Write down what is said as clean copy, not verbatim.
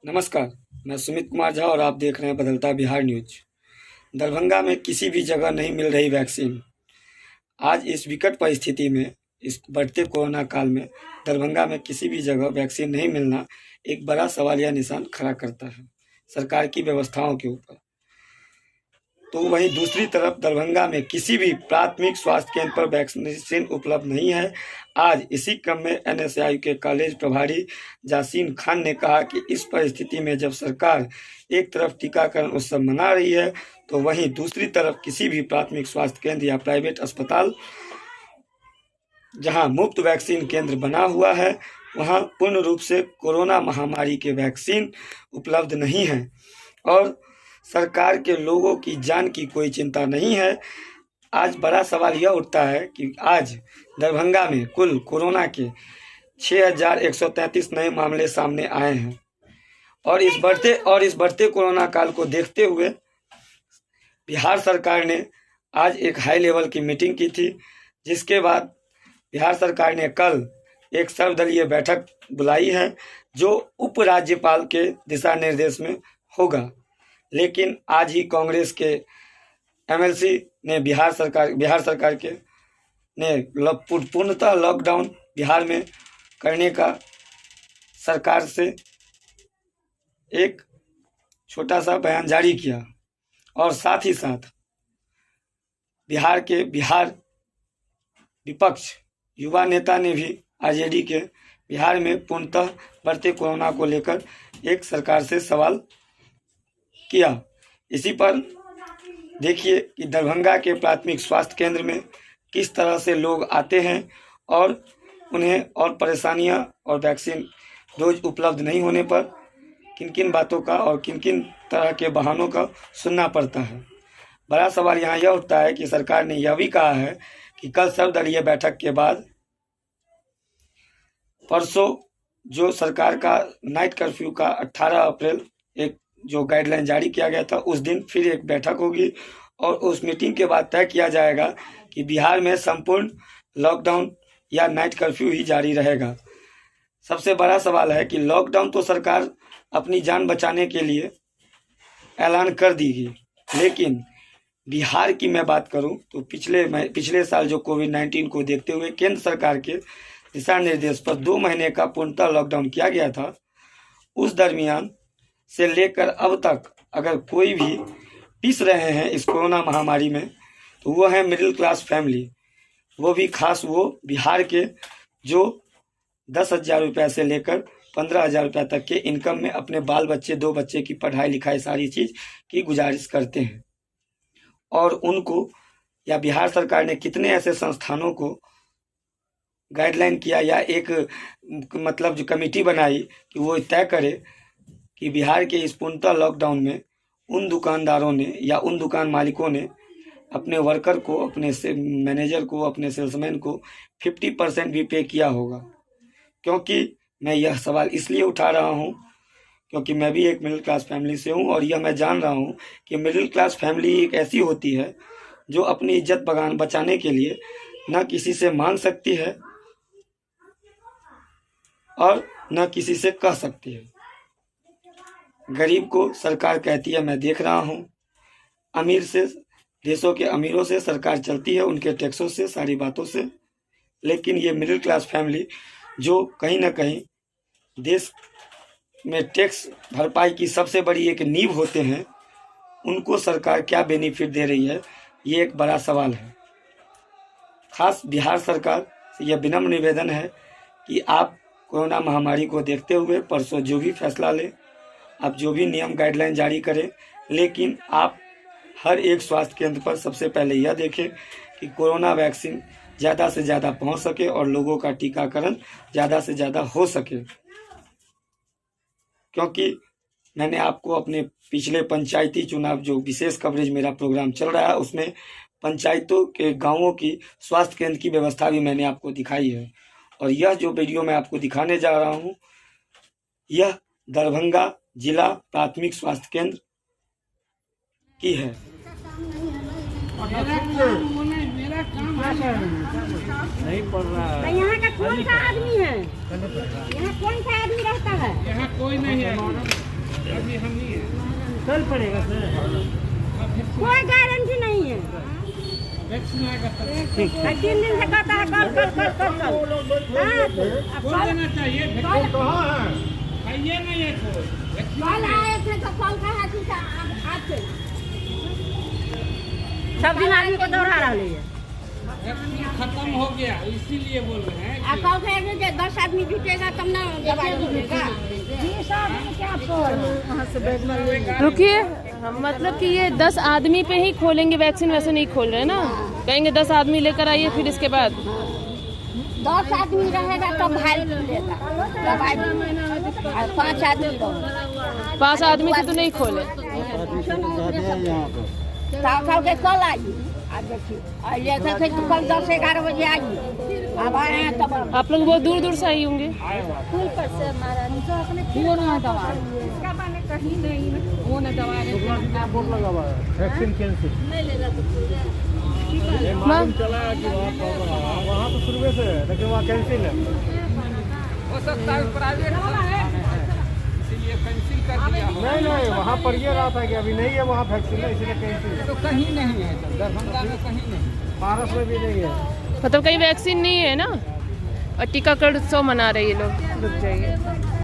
नमस्कार, मैं सुमित कुमार झा और आप देख रहे हैं बदलता बिहार न्यूज। दरभंगा में किसी भी जगह नहीं मिल रही वैक्सीन। आज इस विकट परिस्थिति में, इस बढ़ते कोरोना काल में दरभंगा में किसी भी जगह वैक्सीन नहीं मिलना एक बड़ा सवालिया निशान खड़ा करता है सरकार की व्यवस्थाओं के ऊपर। तो वहीं दूसरी तरफ दरभंगा में किसी भी प्राथमिक स्वास्थ्य केंद्र पर वैक्सीनेशन उपलब्ध नहीं है। आज इसी क्रम में एनएसआई के कॉलेज प्रभारी जासीन खान ने कहा कि इस परिस्थिति में जब सरकार एक तरफ टीकाकरण उत्सव मना रही है, तो वहीं दूसरी तरफ किसी भी प्राथमिक स्वास्थ्य केंद्र या प्राइवेट अस्पताल जहां मुफ्त वैक्सीन केंद्र बना हुआ है, वहां पूर्ण रूप से कोरोना महामारी के वैक्सीन उपलब्ध नहीं है और सरकार के लोगों की जान की कोई चिंता नहीं है। आज बड़ा सवाल यह उठता है कि आज दरभंगा में कुल कोरोना के 6,133 नए मामले सामने आए हैं और इस बढ़ते कोरोना काल को देखते हुए बिहार सरकार ने आज एक हाई लेवल की मीटिंग की थी, जिसके बाद बिहार सरकार ने कल एक सर्वदलीय बैठक बुलाई है जो उपराज्यपाल के दिशा निर्देश में होगा। लेकिन आज ही कांग्रेस के एमएलसी ने बिहार सरकार के ने पूर्णतः लॉकडाउन बिहार में करने का सरकार से एक छोटा सा बयान जारी किया और साथ ही साथ बिहार विपक्ष युवा नेता ने भी आरजेडी के बिहार में पूर्णतः बढ़ते कोरोना को लेकर एक सरकार से सवाल किया। इसी पर देखिए कि दरभंगा के प्राथमिक स्वास्थ्य केंद्र में किस तरह से लोग आते हैं और उन्हें और परेशानियां और वैक्सीन डोज उपलब्ध नहीं होने पर किन किन बातों का और किन किन तरह के बहानों का सुनना पड़ता है। बड़ा सवाल यहाँ यह उठता है कि सरकार ने यह भी कहा है कि कल सर्वदलीय बैठक के बाद परसों जो सरकार का नाइट कर्फ्यू का 18 अप्रैल एक जो गाइडलाइन जारी किया गया था, उस दिन फिर एक बैठक होगी और उस मीटिंग के बाद तय किया जाएगा कि बिहार में संपूर्ण लॉकडाउन या नाइट कर्फ्यू ही जारी रहेगा। सबसे बड़ा सवाल है कि लॉकडाउन तो सरकार अपनी जान बचाने के लिए ऐलान कर देगी, लेकिन बिहार की मैं बात करूं तो पिछले साल जो कोविड-19 को देखते हुए केंद्र सरकार के दिशा निर्देश पर 2 महीने का पूर्णतः लॉकडाउन किया गया था। उस दरमियान से लेकर अब तक अगर कोई भी पिस रहे हैं इस कोरोना महामारी में, तो वो है मिडिल क्लास फैमिली, वो भी खास वो बिहार के जो 10,000 रुपये से लेकर 15,000 रुपये तक के इनकम में अपने बाल बच्चे 2 बच्चे की पढ़ाई लिखाई सारी चीज़ की गुजारिश करते हैं। और उनको या बिहार सरकार ने कितने ऐसे संस्थानों को गाइडलाइन किया या एक मतलब जो कमेटी बनाई कि वो तय करे कि बिहार के इस पूर्णतः लॉकडाउन में उन दुकानदारों ने या उन दुकान मालिकों ने अपने वर्कर को, अपने मैनेजर को, अपने सेल्समैन को 50% भी पे किया होगा। क्योंकि मैं यह सवाल इसलिए उठा रहा हूं क्योंकि मैं भी एक मिडिल क्लास फैमिली से हूं और यह मैं जान रहा हूं कि मिडिल क्लास फैमिली एक ऐसी होती है जो अपनी इज्जत बचाने के लिए न किसी से मांग सकती है और न किसी से कह सकती है। गरीब को सरकार कहती है मैं देख रहा हूँ, अमीर से, देशों के अमीरों से सरकार चलती है, उनके टैक्सों से, सारी बातों से। लेकिन ये मिडिल क्लास फैमिली जो कहीं ना कहीं देश में टैक्स भरपाई की सबसे बड़ी एक नींव होते हैं, उनको सरकार क्या बेनिफिट दे रही है, ये एक बड़ा सवाल है। खास बिहार सरकार से यह विनम्र निवेदन है कि आप कोरोना महामारी को देखते हुए परसों जो भी फैसला लें, आप जो भी नियम गाइडलाइन जारी करें, लेकिन आप हर एक स्वास्थ्य केंद्र पर सबसे पहले यह देखें कि कोरोना वैक्सीन ज़्यादा से ज़्यादा पहुंच सके और लोगों का टीकाकरण ज़्यादा से ज़्यादा हो सके। क्योंकि मैंने आपको अपने पिछले पंचायती चुनाव जो विशेष कवरेज मेरा प्रोग्राम चल रहा है, उसमें पंचायतों के गाँवों की स्वास्थ्य केंद्र की व्यवस्था भी मैंने आपको दिखाई है। और यह जो वीडियो मैं आपको दिखाने जा रहा हूँ, यह दरभंगा जिला प्राथमिक स्वास्थ्य केंद्र की है। मेरा काम नहीं पड़ रहा है। यहाँ का कौन सा आदमी है? यहाँ कौन सा आदमी रहता है? यहाँ कोई नहीं है। अभी हम ही हैं। कल पड़ेगा सर। कोई गारंटी नहीं है। वैक्सीन आएगा तब। ठीक है। 3 दिन से कहता है कल। बोल देना चाहिए वैक्सीन कहाँ है? खाइए ना ये तो कल आए थे तो कल कहा कि आज से सब दिन आदमी को दौड़ा रही है। वैक्सीन खत्म हो गया इसीलिए बोल रहे हैं कि कल कहेंगे कि 10 आदमी जुटेगा तब ना दवाई मिलेगा। रुकिए, मतलब कि ये 10 आदमी पे ही खोलेंगे वैक्सीन, वैसे नहीं खोल रहे ना? कहेंगे 10 आदमी लेकर आइए, फिर इसके बाद 10 आदमी रहेगा तो भाई मिलेगा दवाई, 5 आदमी रहेगा। 5 आदमी से तो नहीं खोले। कल के कल आइए, आज देखिए ऐसा थे तो कल 10-11 बजे आइए। अब आए हैं तब आप लोग बहुत दूर दूर से आई होंगे। फूल पर से हमारा वो ना दवा इसका बाने कहीं नहीं है, वो ना दवा बोर्ड लगा हुआ है वैक्सीन कैंसिल। नहीं लेगा तो मालूम चला कि वहाँ तो शुरू से है लेकिन वहाँ कैंसिल है। हो सकता है प्राइवेट इसीलिए कैंसिल कर दिया। नहीं वहाँ पर ये रहा था कि अभी नहीं है वहाँ वैक्सीन है इसलिए कैंसिल। तो कहीं नहीं है, दरभंगा में कहीं नहीं, पारस में भी नहीं है। मतलब कहीं वैक्सीन नहीं है ना, और टीकाकरण उत्सव मना रहे ये लोग। रुक जाइए।